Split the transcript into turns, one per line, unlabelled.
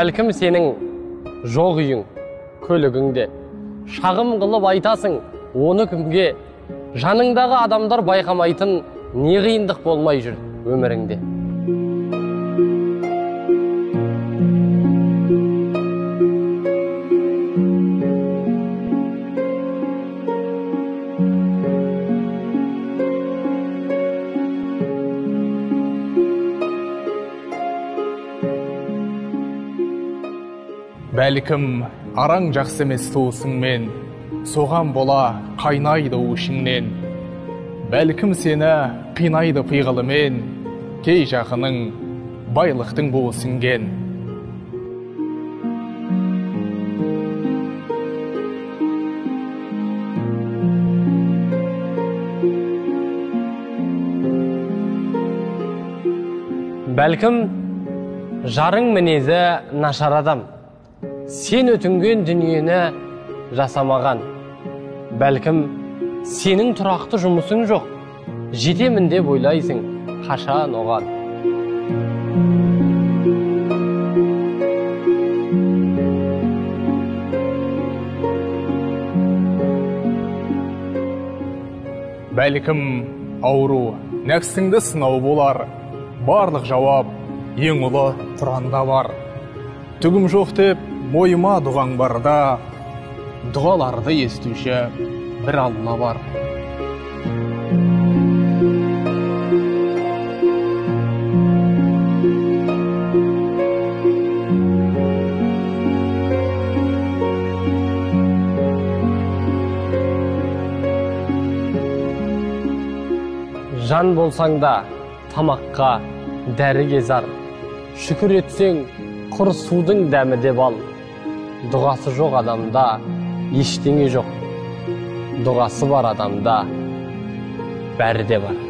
Бәлкім сенің жоқ үйің, көлігіңде шағым қылып айтасың, оны кімге? Жаныңдағы адамдар байқамайтын не қиындық болмай жүр өміріңде.
Бәлкім араң жақсы емес туысыңмен, соған бола қайнайды ішіңнен. Бәлкім сені қинайды пиғылымен, кей жақының байлықтың буы сіңген.
Бәлкім жарың мінезі нашар адам, сен өтінген дүниені жасамаған. Бәлкім сенің тұрақты жұмысың жоқ, жетемін деп ойлайсың қашан оған.
Бәлкім ауру нәпсіңді сынау болар, барлық жауап ең ұлы Құранда бар. Түгім жоқ деп мойыма дұғаң барда, дұғаларды естуші бір Алла бар.
Жан болсаң да тамаққа дәрі кезар, шүкір етсең құр судың дәмі деп ал. Дұғасы жоқ адамда ештеңе жоқ, дұғасы бар адамда бәрі де бар.